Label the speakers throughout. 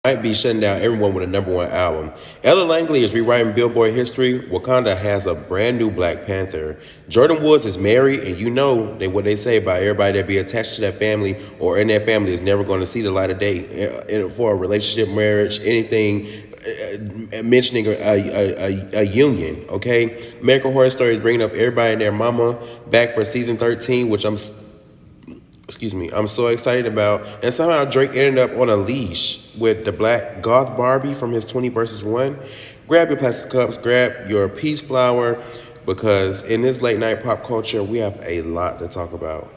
Speaker 1: Might be shutting down everyone with a #1 album. Ella Langley is rewriting Billboard history. Wakanda has a brand new Black Panther. Jordan Woods is married, and you know what they say about everybody that be attached to that family or in that family is never going to see the light of day for a relationship, marriage, anything. Mentioning a union, okay? American Horror Story is bringing up everybody and their mama back for season 13, which I'm so excited about. And somehow Drake ended up on a leash with the Black Goth Barbie from his 20 versus 1. Grab your plastic cups, grab your peace flower, because in this late night pop culture, we have a lot to talk about.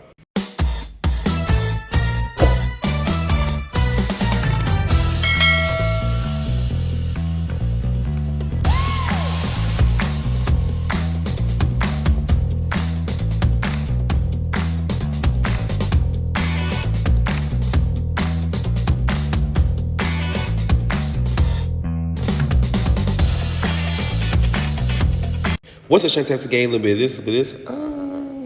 Speaker 1: What's a fantastic game? A little bit of this, a little bit of this.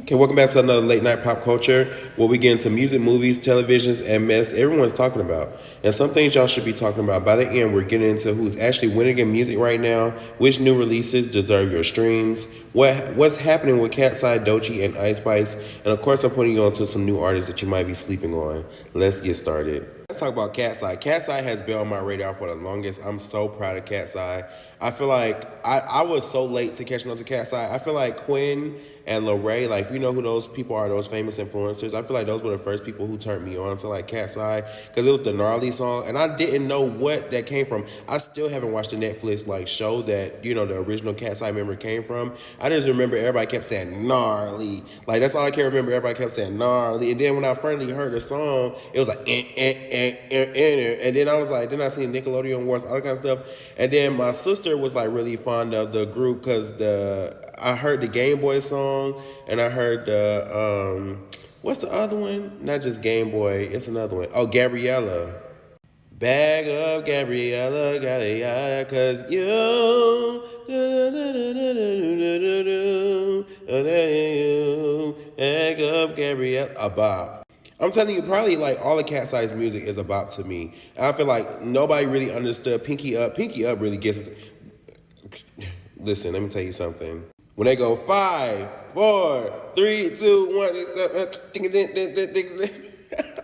Speaker 1: Okay, welcome back to another late night pop culture where we get into music, movies, televisions, and mess everyone's talking about. And some things y'all should be talking about. By the end, we're getting into who's actually winning in music right now, which new releases deserve your streams, what's happening with KATSEYE, Doechii, and Ice Spice, and of course, I'm putting you on to some new artists that you might be sleeping on. Let's get started. Let's talk about KATSEYE. KATSEYE has been on my radar for the longest. I'm so proud of KATSEYE. I feel like I was so late to catching on to KATSEYE. I feel like Quinn and Lorray, like, if you know who those people are, those famous influencers, I feel like those were the first people who turned me on to like KATSEYE, because it was the gnarly song, and I didn't know what that came from. I still haven't watched the Netflix like show that, you know, the original KATSEYE member came from. I just remember everybody kept saying gnarly. Like, that's all I can remember. Everybody kept saying gnarly. And then when I finally heard the song, it was like and then I was like, then I seen Nickelodeon Wars, all that kind of stuff. And then my sister was like really fond of the group because I heard the Game Boy song, and I heard the what's the other one? Not just Game Boy, it's another one. Oh, Gabriella. Bag up, Gabriella, Gabriella, cause you, bag up, Gabriella, a bop. I'm telling you, probably like all the KATSEYE's music is a bop to me. And I feel like nobody really understood Pinky Up. Pinky Up really gets it. Listen, let me tell you something. When they go 5, 4, 3, 2, 1,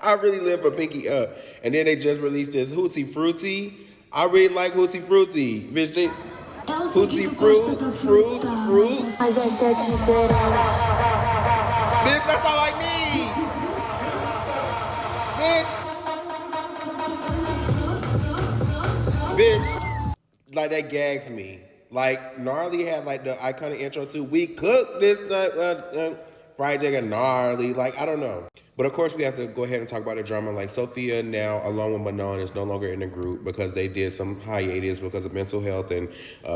Speaker 1: I really live for Pinky Up. And then they just released this Hootie Fruity. I really like Hootie Fruity. Bitch, they Hootie Fruit. Bitch, that's all I need. Bitch, like that gags me. Like, Gnarly had like the iconic intro to "We Cook This Fried Chicken Gnarly." Like, I don't know. But of course, we have to go ahead and talk about the drama. Like, Sophia now, along with Manon, is no longer in the group because they did some hiatus because of mental health and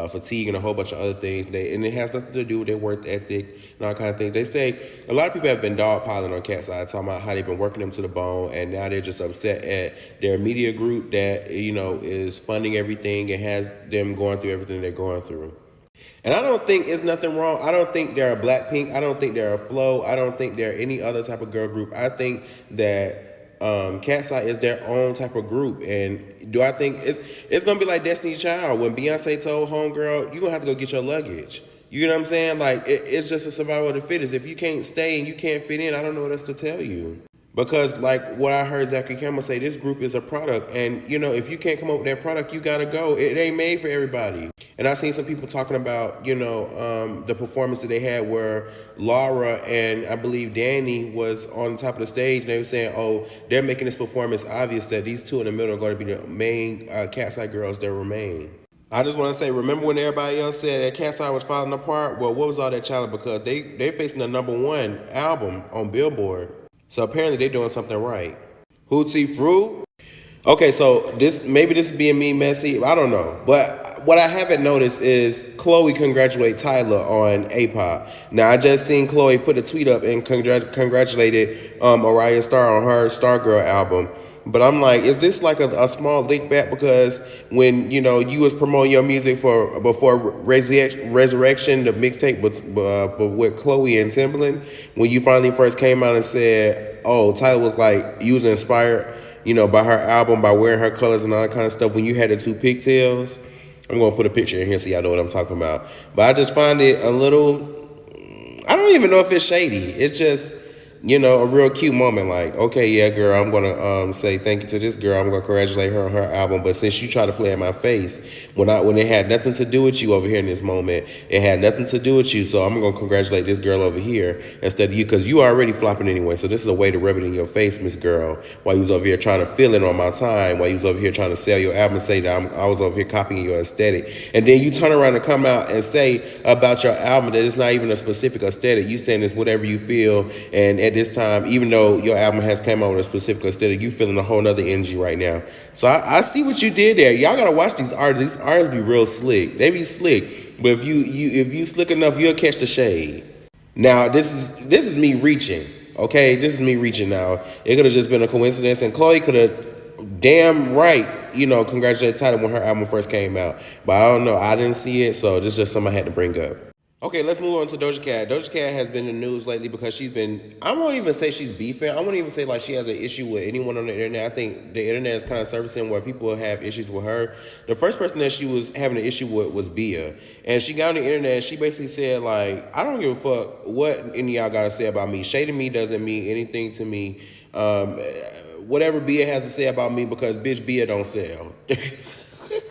Speaker 1: fatigue and a whole bunch of other things. And it has nothing to do with their work ethic and all kind of things. They say a lot of people have been dogpiling on KATSEYE, talking about how they've been working them to the bone, and now they're just upset at their media group that, you know, is funding everything and has them going through everything they're going through. And I don't think it's nothing wrong. I don't think they're a Blackpink. I don't think they're a Flo. I don't think they're any other type of girl group. I think that KATSEYE is their own type of group. And do I think it's gonna be like Destiny's Child when Beyonce told Homegirl, "You're gonna have to go get your luggage." You know what I'm saying? Like, it's just a survival of the fittest. If you can't stay and you can't fit in, I don't know what else to tell you. Because, like what I heard Zachary Campbell say, this group is a product. And, you know, if you can't come up with that product, you got to go. It ain't made for everybody. And I've seen some people talking about, you know, the performance that they had where Laura and I believe Danny was on top of the stage. And they were saying, oh, they're making this performance obvious that these two in the middle are going to be the main KATSEYE girls that remain. I just want to say, remember when everybody else said that KATSEYE was falling apart? Well, what was all that challenge? Because they facing the #1 album on Billboard. So apparently they're doing something right. Hootie Fruit? Okay, so this is being me messy. I don't know. But what I haven't noticed is Chlöe congratulate Tyla on A-Pop. Now, I just seen Chlöe put a tweet up and congratulated Ayra Starr on her Stargirl album. But I'm like, is this like a small lick back? Because when, you know, you was promoting your music before Resurrection, the mixtape with Chlöe and Timbaland, when you finally first came out and said, oh, Tyler was like, you was inspired, by her album, by wearing her colors and all that kind of stuff. When you had the two pigtails, I'm gonna put a picture in here so y'all know what I'm talking about. But I just find it a little. I don't even know if it's shady. It's just, a real cute moment. Like, okay, yeah, girl, I'm gonna say thank you to this girl. I'm gonna congratulate her on her album. But since you try to play in my face when it had nothing to do with you over here in this moment, it had nothing to do with you. So I'm gonna congratulate this girl over here instead of you, because you already flopping anyway. So this is a way to rub it in your face, Miss Girl, while you was over here trying to fill it on my time, while you was over here trying to sell your album, say that I was over here copying your aesthetic, and then you turn around and come out and say about your album that it's not even a specific aesthetic. You saying it's whatever you feel, and at this time, even though your album has came out with a specific aesthetic, you feeling a whole nother energy right now. So I see what you did there. Y'all gotta watch these artists. These artists be real slick. They be slick, but if you slick enough, you'll catch the shade. Now this is me reaching. Okay, this is me reaching. Now it could have just been a coincidence, and Chlöe could have damn right, congratulated Tyla when her album first came out. But I don't know. I didn't see it, so this is just something I had to bring up. Okay, let's move on to Doechii Cat. Doechii Cat has been in the news lately because she's been, I won't even say she's beefing. I won't even say like she has an issue with anyone on the internet. I think the internet is kind of surfacing where people have issues with her. The first person that she was having an issue with was Bia. And she got on the internet and she basically said like, I don't give a fuck what any of y'all got to say about me. Shading me doesn't mean anything to me. Whatever Bia has to say about me, because bitch, Bia don't sell.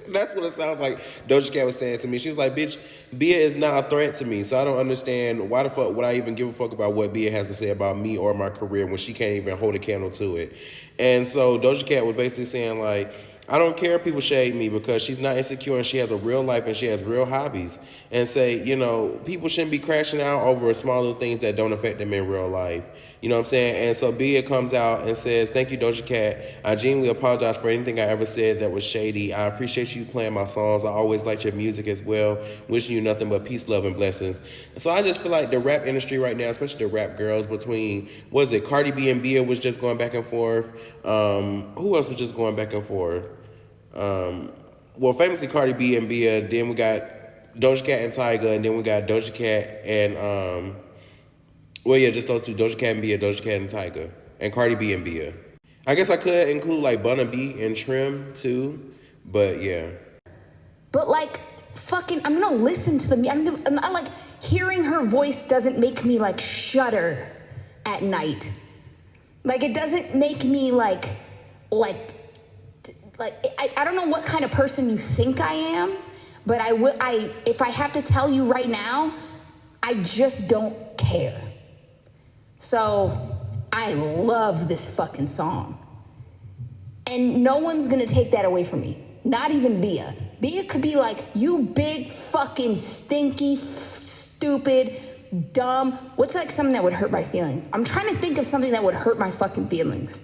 Speaker 1: That's what it sounds like Doechii Cat was saying to me. She was like, bitch, Bia is not a threat to me, so I don't understand why the fuck would I even give a fuck about what Bia has to say about me or my career when she can't even hold a candle to it. And so Doechii Cat was basically saying like, I don't care if people shade me because she's not insecure and she has a real life and she has real hobbies. And say, people shouldn't be crashing out over small little things that don't affect them in real life. You know what I'm saying? And so Bia comes out and says, thank you, Doechii Cat. I genuinely apologize for anything I ever said that was shady. I appreciate you playing my songs. I always liked your music as well. Wishing you nothing but peace, love, and blessings. And so I just feel like the rap industry right now, especially the rap girls between, Cardi B and Bia was just going back and forth. Who else was just going back and forth? Famously Cardi B and Bia. Then we got Doechii Cat and Tyga, and then we got Doechii Cat and just those two, Doechii Cat and Bia, Doechii Cat and Tyga, and Cardi B and Bia. I guess I could include like Bun B and Trim too, but yeah.
Speaker 2: But like, fucking, I'm gonna listen to the I'm not like, hearing her voice doesn't make me like shudder at night. Like it doesn't make me like I don't know what kind of person you think I am, but if I have to tell you right now, I just don't care. So I love this fucking song. And no one's gonna take that away from me. Not even Bia. Bia could be like, you big fucking stinky, stupid, dumb. What's like something that would hurt my feelings? I'm trying to think of something that would hurt my fucking feelings.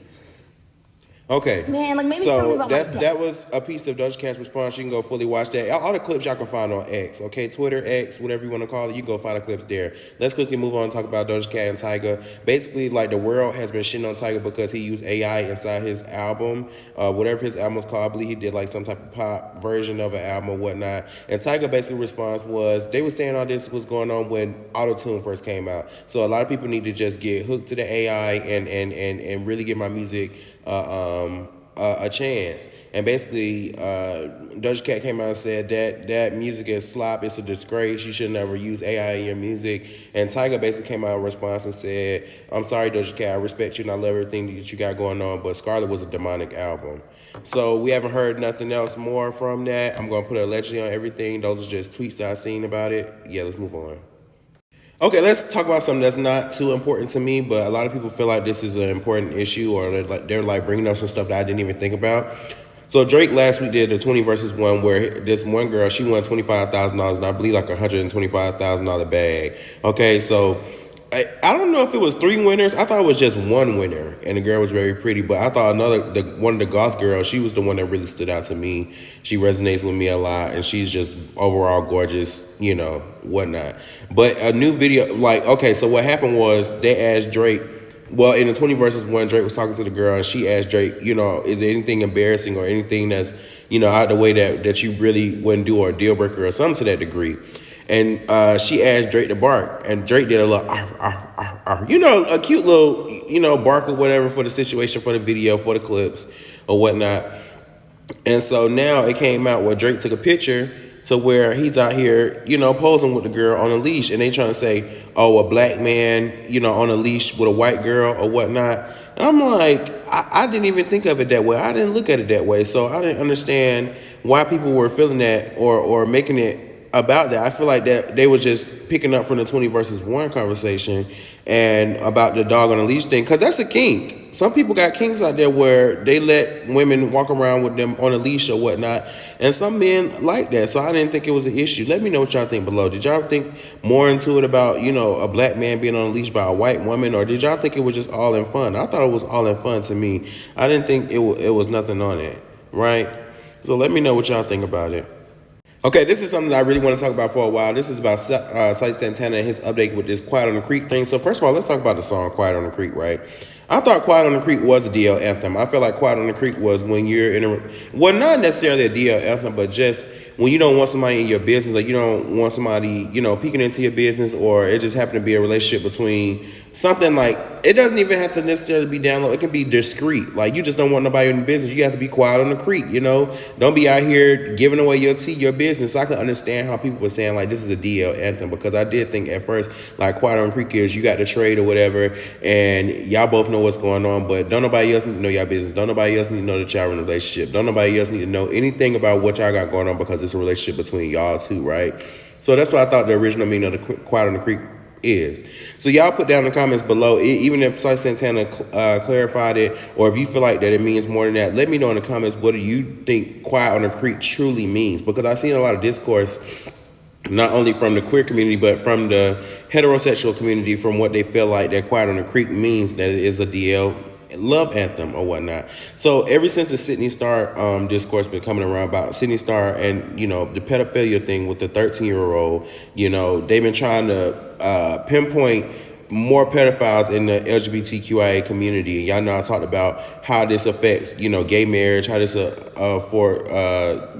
Speaker 1: Okay.
Speaker 2: Man, like maybe
Speaker 1: so
Speaker 2: something about
Speaker 1: that was a piece of Doechii Cat's response. You can go fully watch that. All the clips y'all can find on X, okay? Twitter, X, whatever you want to call it. You can go find the clips there. Let's quickly move on and talk about Doechii Cat and Tyga. Basically, like the world has been shitting on Tyga because he used AI inside his album. Whatever his album was called, I believe he did like some type of pop version of an album or whatnot. And Tyga basically response was, they were saying all this was going on when Auto-Tune first came out. So a lot of people need to just get hooked to the AI and really get my music a chance. And basically Doechii Cat came out and said that music is slop, it's a disgrace, you should never use AI in your music. And Tyga basically came out in response and said, I'm sorry Doechii Cat, I respect you and I love everything that you got going on, but Scarlet was a demonic album. So we haven't heard nothing else more from that. I'm gonna put allegedly on everything. Those are just tweets that I've seen about it. Yeah, let's move on. Okay, let's talk about something that's not too important to me, but a lot of people feel like this is an important issue, or they're like bringing up some stuff that I didn't even think about. So Drake last week did a 20 versus 1 where this one girl, she won $25,000 and I believe like a $125,000 bag. Okay, so I don't know if it was 3 winners. I thought it was just 1 winner, and the girl was very pretty. But I thought one of the goth girls, she was the one that really stood out to me. She resonates with me a lot, and she's just overall gorgeous, whatnot. But a new video, okay, so what happened was they asked Drake, well, in the 20 versus 1, Drake was talking to the girl, and she asked Drake, is there anything embarrassing or anything that's, out of the way that you really wouldn't do, or a deal breaker or something to that degree. and she asked Drake to bark, and Drake did a little, arf, arf, arf, arf. You know, a cute little, you know, bark or whatever for the situation, for the video, for the clips or whatnot. And so now it came out where Drake took a picture to where he's out here, you know, posing with the girl on a leash, and they trying to say, oh, a black man, you know, on a leash with a white girl or whatnot. And I'm like, I didn't even think of it that way. I didn't look at it that way. So I didn't understand why people were feeling that or making it about that. I feel like that they were just picking up from the 20 versus 1 conversation and about the dog on a leash thing, because that's a kink. Some people got kinks out there where they let women walk around with them on a leash or whatnot, and some men like that. So I didn't think it was an issue. Let me know what y'all think below. Did y'all think more into it about, you know, a black man being on a leash by a white woman, or did y'all think it was just all in fun? I thought it was all in fun to me. I didn't think it was nothing on it, right? So let me know what y'all think about it. Okay, this is something that I really want to talk about for a while. This is about Saucy Santana and his update with this Quiet on the Creek thing. So first of all, let's talk about the song Quiet on the Creek, right? I thought Quiet on the Creek was a DL anthem. I feel like Quiet on the Creek was when you're in a, well, not necessarily a DL anthem, but just when you don't want somebody in your business, or you don't want somebody, you know, peeking into your business, or it just happened to be a relationship between something like, it doesn't even have to necessarily be down low. It can be discreet. Like, you just don't want nobody in the business. You have to be quiet on the creek, you know? Don't be out here giving away your tea, your business. So I can understand how people were saying, like, this is a DL anthem, because I did think at first, like, quiet on the creek is you got the trade or whatever, and y'all both know what's going on, but don't nobody else need to know y'all business. Don't nobody else need to know that y'all in a relationship. Don't nobody else need to know anything about what y'all got going on, because it's a relationship between y'all two, right? So that's what I thought the original meaning of the Quiet on the Creek is. So y'all put down in the comments below, even if Saucy Santana clarified it, or if you feel like that it means more than that, let me know in the comments, what do you think Quiet on the Creek truly means? Because I've seen a lot of discourse, not only from the queer community, but from the heterosexual community, from what they feel like that Quiet on the Creek means, that it is a DL love anthem or whatnot. So ever since the Sydney Starr discourse been coming around about Sydney Starr and, you know, the pedophilia thing with the 13-year-old, you know, they've been trying to pinpoint more pedophiles in the LGBTQIA community. And y'all know I talked about how this affects, you know, gay marriage, how this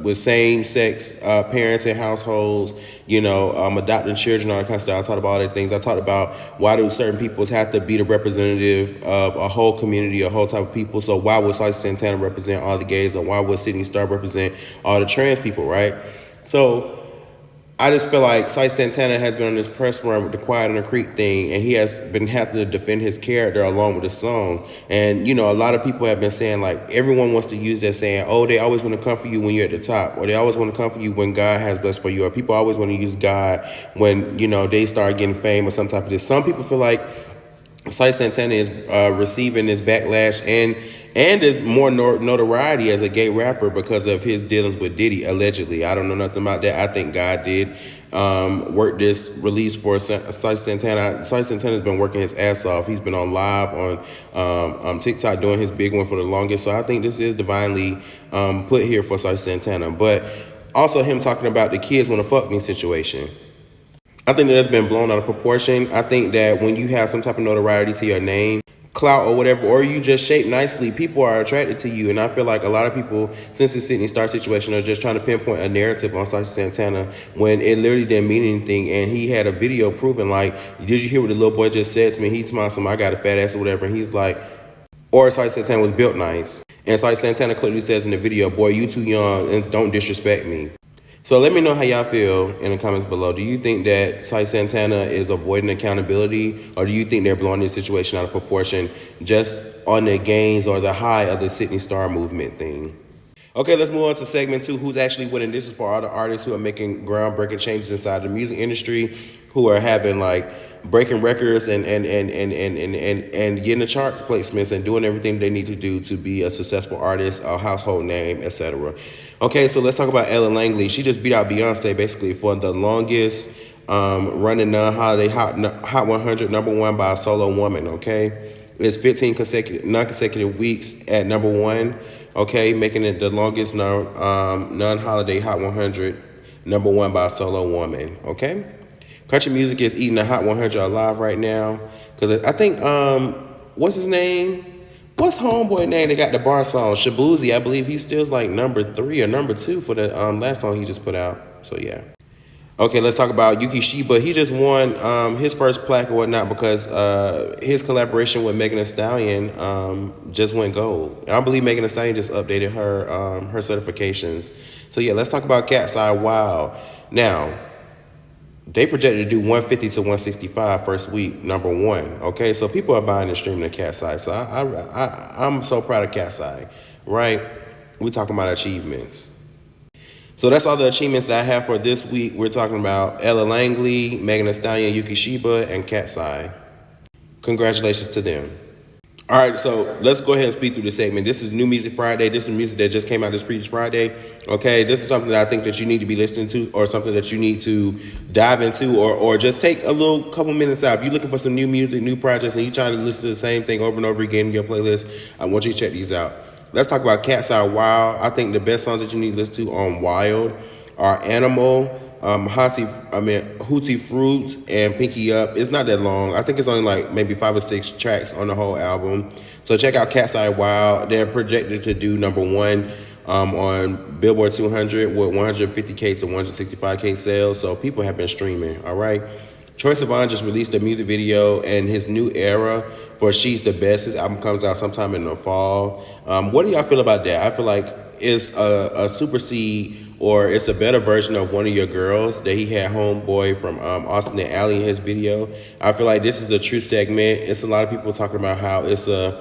Speaker 1: with same-sex parents and households, you know, adopting children, all that kind of stuff. I talked about all that things. I talked about why do certain peoples have to be the representative of a whole community, a whole type of people. So why would Saucy Santana represent all the gays, or why would Sydney Starr represent all the trans people, right? So I just feel like Saucy Santana has been on this press run with the Quiet on the Creek thing, and he has been having to defend his character along with the song. And, you know, a lot of people have been saying, like, everyone wants to use that saying, oh, they always want to come for you when you're at the top, or they always want to come for you when God has blessed for you, or people always want to use God when, you know, they start getting fame or some type of this. Some people feel like Saucy Santana is receiving this backlash and is more notoriety as a gay rapper because of his dealings with Diddy, allegedly. I don't know nothing about that. I think God did work this release for Saucy Santana. Saucy Santana's been working his ass off. He's been on live on TikTok doing his big one for the longest. So I think this is divinely put here for Saucy Santana. But also him talking about the kids want to fuck me situation. I think that has been blown out of proportion. I think that when you have some type of notoriety to your name, clout or whatever, or you just shape nicely, people are attracted to you. And I feel like a lot of people, since the Sydney Starr situation, are just trying to pinpoint a narrative on Saucy Santana when it literally didn't mean anything. And he had a video proving, like, did you hear what the little boy just said to me? He smiled some, I got a fat ass or whatever. And he's like, or Saucy Santana was built nice. And Saucy Santana clearly says in the video, boy, you too young and don't disrespect me. So let me know how y'all feel in the comments below. Do you think that Saucy Santana is avoiding accountability, or do you think they're blowing this situation out of proportion just on the gains or the high of the Sydney Starr movement thing? Okay, let's move on to segment 2, who's actually winning. This is for all the artists who are making groundbreaking changes inside the music industry, who are having, like, breaking records and getting the chart placements and doing everything they need to do to be a successful artist, a household name, etc. Okay, so let's talk about Langley. She just beat out Beyonce basically for the longest running non-holiday Hot 100 #1 by a solo woman. Okay, it's 15 non-consecutive weeks at #1. Okay, making it the longest non-holiday Hot 100 #1 by a solo woman. Okay, country music is eating the Hot 100 alive right now, because I think what's his name? What's homeboy name? They got the bar song, Shabuzi. I believe he still's like #3 or #2 for the last song he just put out. So yeah. Okay, let's talk about Yuki Chiba. He just won his first plaque or whatnot because his collaboration with Megan Thee Stallion just went gold. And I believe Megan Thee Stallion just updated her certifications. So yeah, let's talk about KATSEYE WILD. Now, they projected to do 150 to 165 first week, number one. Okay, so people are buying and streaming the KATSEYE. So I'm so proud of KATSEYE, right? We're talking about achievements. So that's all the achievements that I have for this week. We're talking about Ella Langley, Megan Thee Stallion, Yuki Chiba, and KATSEYE. Congratulations to them. All right, so let's go ahead and speed through the segment. This is New Music Friday. This is music that just came out this previous Friday. Okay, this is something that I think that you need to be listening to, or something that you need to dive into, or just take a little couple minutes out. If you're looking for some new music, new projects, and you're trying to listen to the same thing over and over again in your playlist, I want you to check these out. Let's talk about KATSEYE WILD. I think the best songs that you need to listen to on Wild are Animal, Hootie Fruits, and Pinky Up. It's not that long. I think it's only like maybe 5 or 6 tracks on the whole album. So check out KATSEYE WILD. They're projected to do number one on Billboard 200 with 150K to 165K sales. So people have been streaming, all right? Troye Sivan just released a music video and his new era for She's the Best. His album comes out sometime in the fall. What do y'all feel about that? I feel like it's a supersede, or it's a better version of One of Your Girls that he had homeboy from Austin and Alley in his video. I feel like this is a true segment. It's a lot of people talking about how it's a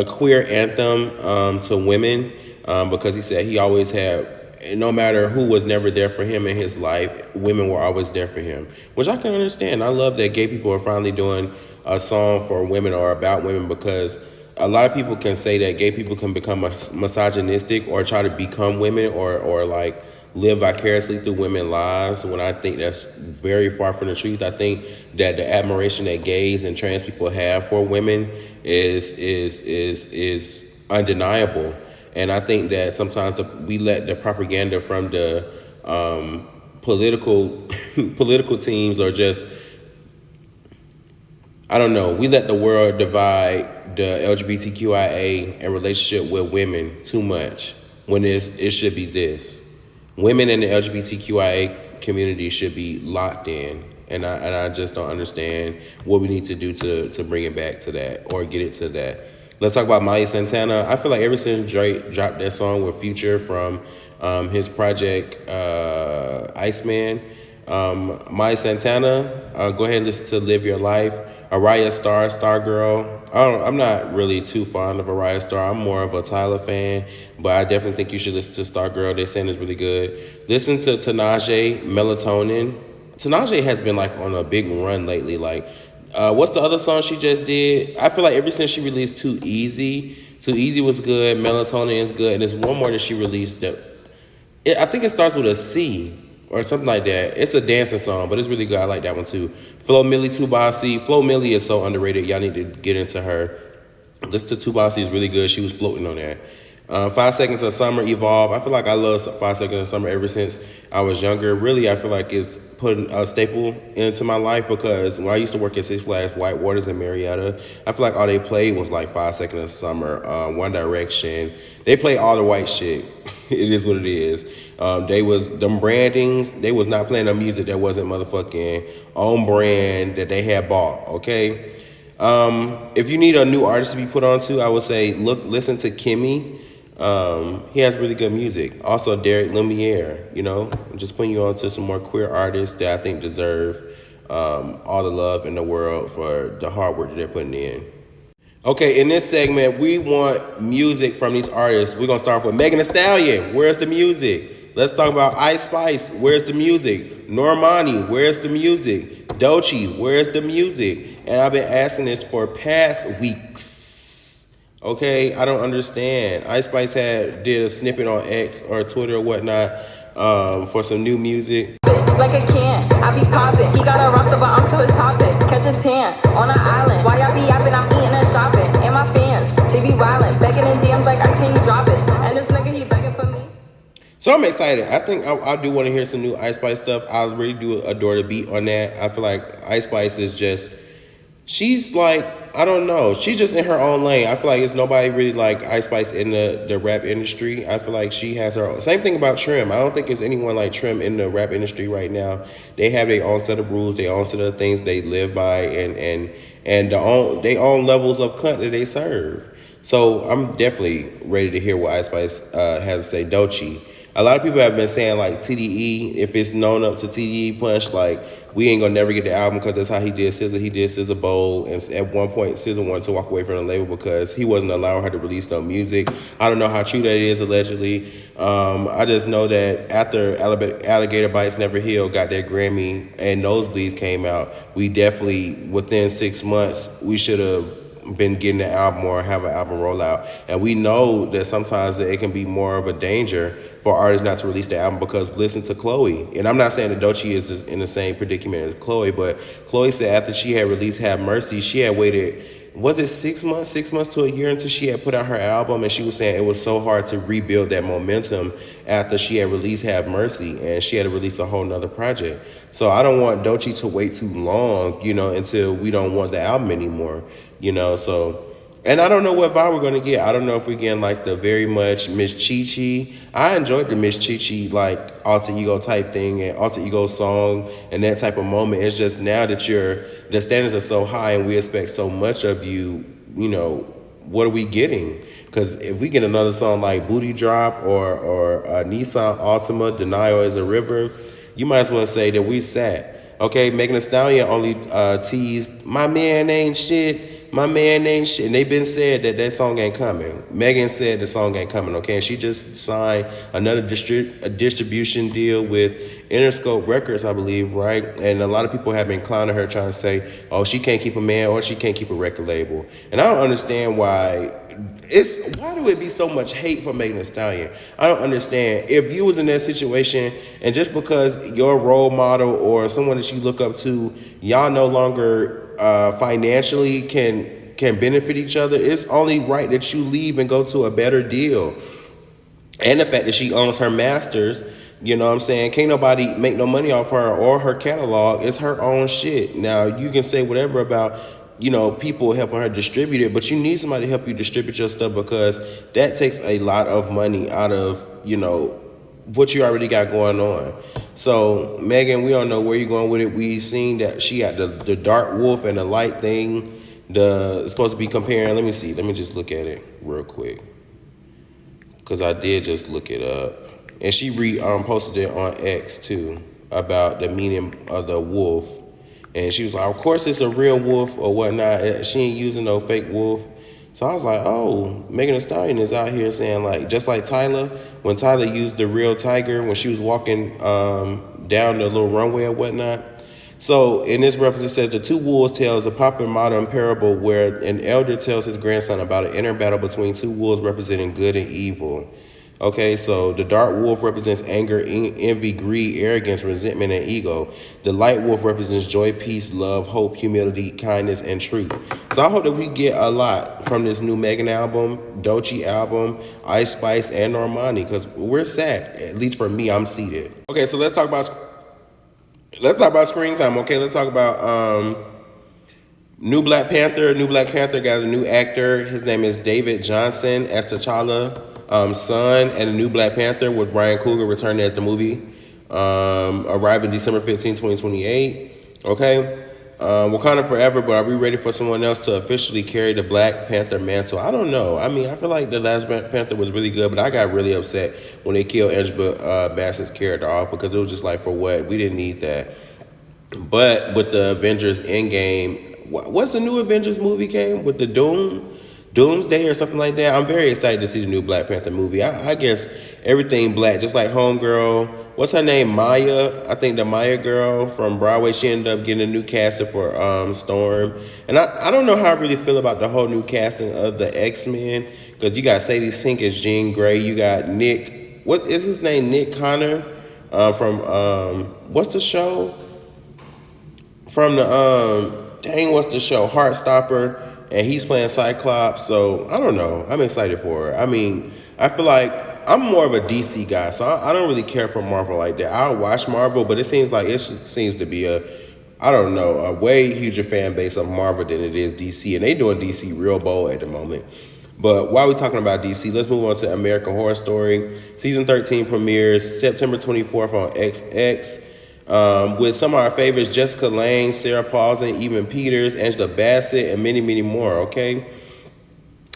Speaker 1: queer anthem to women because he said he always had, no matter who was never there for him in his life, women were always there for him, which I can understand. I love that gay people are finally doing a song for women or about women, because a lot of people can say that gay people can become misogynistic or try to become women or like live vicariously through women's lives, when I think that's very far from the truth. I think that the admiration that gays and trans people have for women is undeniable. And I think that sometimes we let the propaganda from the political teams, or just, I don't know, we let the world divide the LGBTQIA and relationship with women too much, when it should be this. Women in the LGBTQIA community should be locked in. And I just don't understand what we need to do to bring it back to that, or get it to that. Let's talk about Saucy Santana. I feel like ever since Drake dropped that song with Future from his project Iceman, Saucy Santana, go ahead and listen to Live Your Life. Ayra, Starr Girl. I'm not really too fond of Ayra Starr. I'm more of a Tyla fan, but I definitely think you should listen to Starr Girl. They're saying it's really good. Listen to Tinashe, Melatonin. Tinashe has been like on a big run lately. Like, what's the other song she just did? I feel like ever since she released Too Easy was good. Melatonin is good, and there's one more that she released that I think it starts with a C or something like that. It's a dancing song, but it's really good. I like that one too. Flo Milli, Too Bossy. Flo Milli is so underrated. Y'all need to get into her. Listen to Too Bossy is really good. She was floating on that. 5 Seconds of Summer, Evolve. I feel like I love 5 Seconds of Summer ever since I was younger. Really, I feel like it's put a staple into my life, because when I used to work at Six Flags White Waters in Marietta, I feel like all they played was like 5 Seconds of Summer, One Direction. They play all the white shit. It is what it is. Them brandings, they was not playing the music that wasn't motherfucking on brand that they had bought, okay? If you need a new artist to be put on to, I would say listen to Kemmii. He has really good music. Also, Derek Lumiere, I'm just putting you on to some more queer artists that I think deserve all the love in the world for the hard work that they're putting in. Okay, in this segment, we want music from these artists. We're going to start with Megan Thee Stallion. Where's the music? Let's talk about Ice Spice. Where's the music? Normani. Where's the music? Doechii. Where's the music? And I've been asking this for past weeks. Okay, I don't understand. Ice Spice did a snippet on X or Twitter or whatnot for some new music.
Speaker 3: Like a can, I be poppin'. He got a roster, but I'm still his topic. Catch a tan on an island. Why y'all be yapping? I'm eating and shopping. And my fans, they be wildin', begging in DMs like ice, can you drop it? And this nigga, he begging for me.
Speaker 1: So I'm excited. I think I do want to hear some new Ice Spice stuff. I really do adore the beat on that. I feel like Ice Spice is just she's like, I don't know. She's just in her own lane. I feel like it's nobody really like Ice Spice in the rap industry. I feel like she has her own. Same thing about Trim. I don't think there's anyone like Trim in the rap industry right now. They have their own set of rules, their own set of things they live by, and their own levels of cut that they serve. So I'm definitely ready to hear what Ice Spice has to say. Doechii. A lot of people have been saying like TDE, if it's known up to TDE Punch, like we ain't gonna never get the album because that's how he did SZA. He did SZA Bold, and at one point SZA wanted to walk away from the label because he wasn't allowing her to release no music. I don't know how true that is allegedly. I just know that after Alligator Bites Never Heal got that Grammy and Nosebleeds came out, we definitely within 6 months we should have been getting the album or have an album rollout. And we know that sometimes it can be more of a danger for artists not to release the album because listen to Chlöe. And I'm not saying that Doechii is in the same predicament as Chlöe, but Chlöe said after she had released Have Mercy, she had waited, was it 6 months, 6 months to a year until she had put out her album, and she was saying it was so hard to rebuild that momentum after she had released Have Mercy and she had to release a whole nother project. So I don't want Doechii to wait too long, until we don't want the album anymore, so. And I don't know what vibe we're going to get. I don't know if we're getting like the very much Miss Chi-Chi. I enjoyed the Miss Chi-Chi like alter ego type thing and alter ego song and that type of moment. It's just now that the standards are so high and we expect so much of you, what are we getting? Because if we get another song like Booty Drop or Nissan Altima, Denial is a River, you might as well say that we sat. Okay, Megan Thee Stallion only teased, my man ain't shit. My man ain't shit. And they been said that song ain't coming. Megan said the song ain't coming, okay? And she just signed another distribution deal with Interscope Records, I believe, right? And a lot of people have been clowning her trying to say, oh, she can't keep a man or she can't keep a record label. And I don't understand why do it be so much hate for Megan Thee Stallion? I don't understand. If you was in that situation and just because your role model or someone that you look up to, y'all no longer financially can benefit each other, it's only right that you leave and go to a better deal. And the fact that she owns her masters, you know what I'm saying? Can't nobody make no money off her or her catalog. It's her own shit. Now, you can say whatever about, people helping her distribute it, but you need somebody to help you distribute your stuff because that takes a lot of money out of, what you already got going on. So, Megan, we don't know where you're going with it. We seen that she got the dark wolf and the light thing. It's supposed to be comparing. Let me see. Let me just look at it real quick. Because I did just look it up. And she posted it on X, too, about the meaning of the wolf. And she was like, of course it's a real wolf or whatnot. She ain't using no fake wolf. So I was like, oh, Megan Thee Stallion is out here saying, like, just like Tyla, when Tyla used the real tiger when she was walking down the little runway or whatnot. So in this reference, it says the two wolves tells a popular modern parable where an elder tells his grandson about an inner battle between two wolves representing good and evil. Okay, so the dark wolf represents anger, envy, greed, arrogance, resentment, and ego. The light wolf represents joy, peace, love, hope, humility, kindness, and truth. So I hope that we get a lot from this new Megan album, Doechii album, Ice Spice, and Normani, because we're set. At least for me, I'm seated. Okay, so let's talk about screen time. Okay, let's talk about new Black Panther. New Black Panther got a new actor. His name is David Johnson as T'Challa. Son, and the new Black Panther with Ryan Coogler returning as the movie, arriving December 15, 2028. Okay, Wakanda Forever, but are we ready for someone else to officially carry the Black Panther mantle? I don't know. I mean, I feel like the last Black Panther was really good, but I got really upset when they killed Angela Bassett's character off because it was just like, for what? We didn't need that. But with the Avengers Endgame, what's the new Avengers movie came with the Doomsday or something like that? I'm very excited to see the new Black Panther movie. I guess everything black, just like Homegirl. What's her name? Maya. I think the Maya girl from Broadway, she ended up getting a new casting for Storm. And I don't know how I really feel about the whole new casting of the X-Men, because you got Sadie Sink as Jean Grey. You got Nick, what is his name? Nick Connor from what's the show? From the what's the show? Heartstopper. And he's playing Cyclops, so I don't know. I'm excited for it. I mean, I feel like I'm more of a DC guy, so I don't really care for Marvel like that. I'll watch Marvel, but it seems like it seems to be a I don't know, a way huger fan base of Marvel than it is DC, and they doing DC real bold at the moment. But while we're talking about DC, let's move on to American Horror Story. Season 13 premieres September 24th on XX, with some of our favorites: Jessica Lange, Sarah Paulson, Evan Peters, Angela Bassett, and many, many more, okay?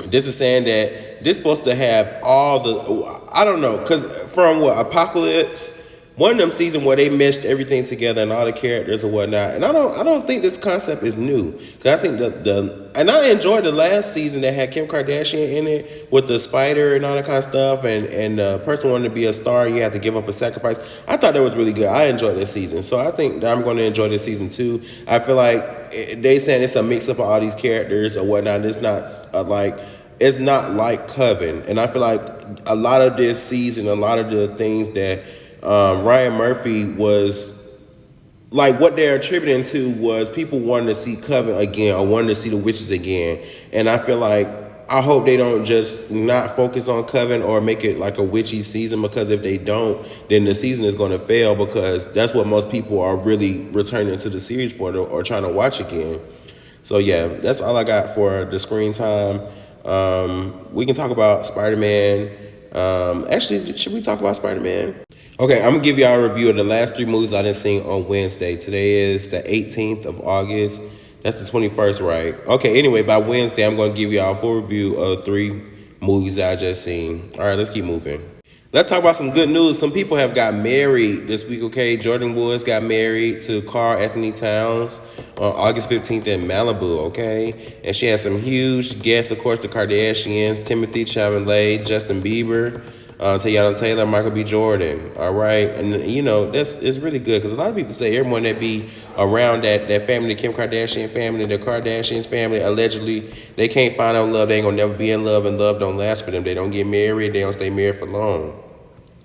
Speaker 1: This is saying that this is supposed to have all the, I don't know, because from what, Apocalypse, one of them seasons where they meshed everything together and all the characters and whatnot. And I don't think this concept is new. Because I think and I enjoyed the last season that had Kim Kardashian in it with the spider and all that kind of stuff. And the person wanted to be a star, you had to give up a sacrifice. I thought that was really good. I enjoyed this season. So I think that I'm going to enjoy this season too. I feel like they saying it's a mix up of all these characters or whatnot. It's not like Coven. And I feel like a lot of this season, a lot of the things that Ryan Murphy was, like, what they're attributing to was people wanting to see Coven again or wanting to see the witches again. And I feel like, I hope they don't just not focus on Coven or make it like a witchy season, because if they don't, then the season is going to fail, because that's what most people are really returning to the series for or trying to watch again. So yeah, that's all I got for the screen time. We can talk about Spider-Man. Actually, should we talk about Spider-Man? Okay, I'm going to give y'all a review of the last 3 movies I done seen on Wednesday. Today is the 18th of August. That's the 21st, right? Okay, anyway, by Wednesday, I'm going to give y'all a full review of 3 movies that I just seen. All right, let's keep moving. Let's talk about some good news. Some people have got married this week, okay? Jordan Woods got married to Carl Anthony Towns on August 15th in Malibu, okay? And she had some huge guests, of course, the Kardashians, Timothy Chalamet, Justin Bieber, Teyana Taylor, Michael B. Jordan, all right? And, you know, it's really good, because a lot of people say everyone that be around that family, the Kim Kardashian family, the Kardashians family, allegedly, they can't find out love. They ain't gonna never be in love, and love don't last for them. They don't get married. They don't stay married for long.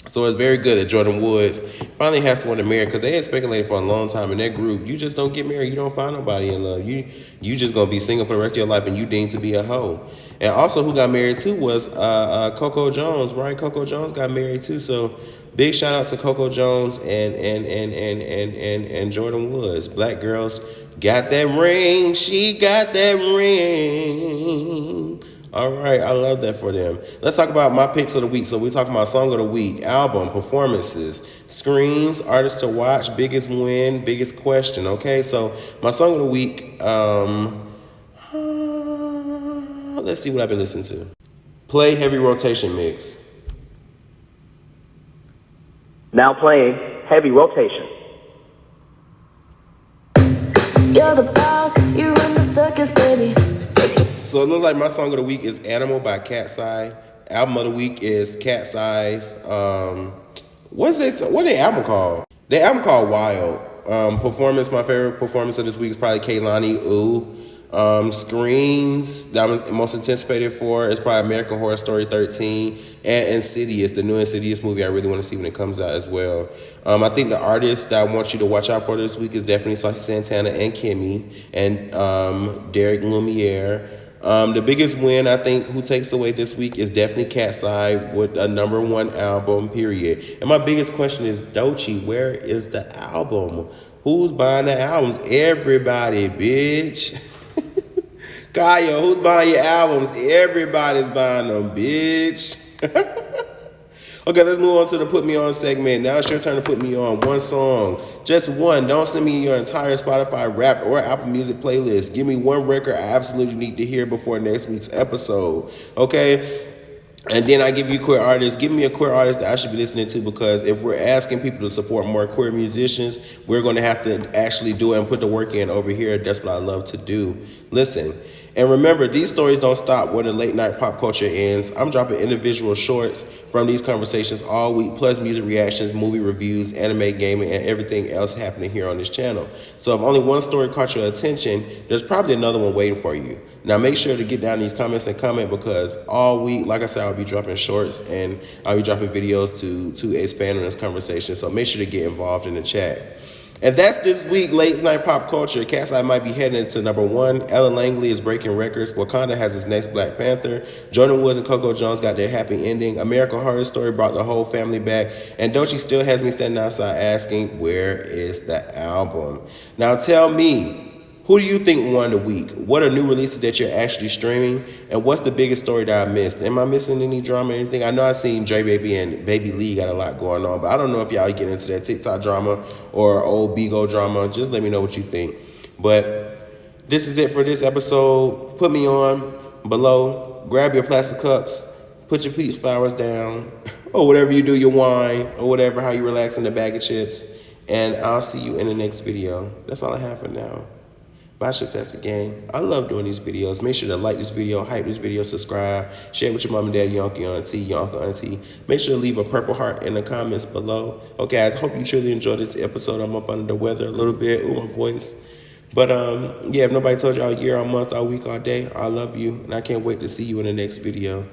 Speaker 1: So it's very good that Jordan Woods finally has someone to marry, because they had speculated for a long time in that group. You just don't get married. You don't find nobody in love. You just going to be single for the rest of your life, and you deemed to be a hoe. And also who got married too was Coco Jones, right? Coco Jones got married too. So big shout out to Coco Jones and Jordan Woods. Black girls got that ring. She got that ring. All right, I love that for them. Let's talk about my picks of the week. So we're talking about song of the week, album, performances, screens, artists to watch, biggest win, biggest question. Okay, so my song of the week, let's see what I've been listening to. Play Heavy Rotation Mix.
Speaker 4: Now playing Heavy Rotation.
Speaker 3: You're the boss, you run the circus, baby.
Speaker 1: So it looks like my song of the week is Animal by KATSEYE. Album of the week is KATSEYE's, what the album called? The album called Wild. Performance, my favorite performance of this week is probably Kehlani Ooh. Screens that I'm most anticipated for is probably American Horror Story 13 and Insidious, the new Insidious movie I really want to see when it comes out as well. I think the artists that I want you to watch out for this week is definitely Saucy Santana and Kemmii and Derek Lumiere. The biggest win, I think, who takes away this week is definitely KATSEYE with a #1 album, period. And my biggest question is, Doechii, where is the album? Who's buying the albums? Everybody, bitch. Kaya, who's buying your albums? Everybody's buying them, bitch. Okay, let's move on to the Put Me On segment. Now it's your turn to put me on one song. Just one. Don't send me your entire Spotify Wrapped or Apple Music playlist. Give me one record I absolutely need to hear before next week's episode. Okay? And then I give you queer artists. Give me a queer artist that I should be listening to, because if we're asking people to support more queer musicians, we're going to have to actually do it and put the work in over here. That's what I love to do. Listen. And remember, these stories don't stop where the late night pop culture ends. I'm dropping individual shorts from these conversations all week, plus music reactions, movie reviews, anime, gaming, and everything else happening here on this channel. So if only one story caught your attention, there's probably another one waiting for you. Now make sure to get down these comments and comment, because all week, like I said, I'll be dropping shorts and I'll be dropping videos to expand on this conversation. So make sure to get involved in the chat. And that's this week, late night pop culture. KATSEYE might be heading into #1. Ellen Langley is breaking records. Wakanda has its next Black Panther. Jordan Woods and Coco Jones got their happy ending. American Horror Story brought the whole family back. And Doechii still has me standing outside asking, where is the album? Now tell me, who do you think won the week? What are new releases that you're actually streaming? And what's the biggest story that I missed? Am I missing any drama or anything? I know I seen Dre Baby and Baby Lee got a lot going on, but I don't know if y'all get into that TikTok drama or old Bigo drama. Just let me know what you think. But this is it for this episode. Put me on below. Grab your plastic cups. Put your peach flowers down. Or whatever you do, your wine. Or whatever, how you relax in a bag of chips. And I'll see you in the next video. That's all I have for now. Bye, Shit Gang. I love doing these videos. Make sure to like this video, hype this video, subscribe, share it with your mom and dad, your uncle, your auntie, your uncle, auntie. Make sure to leave a purple heart in the comments below. Okay, I hope you truly enjoyed this episode. I'm up under the weather a little bit. Ooh, my voice. But yeah, if nobody told you all year, all month, all week, all day, I love you. And I can't wait to see you in the next video.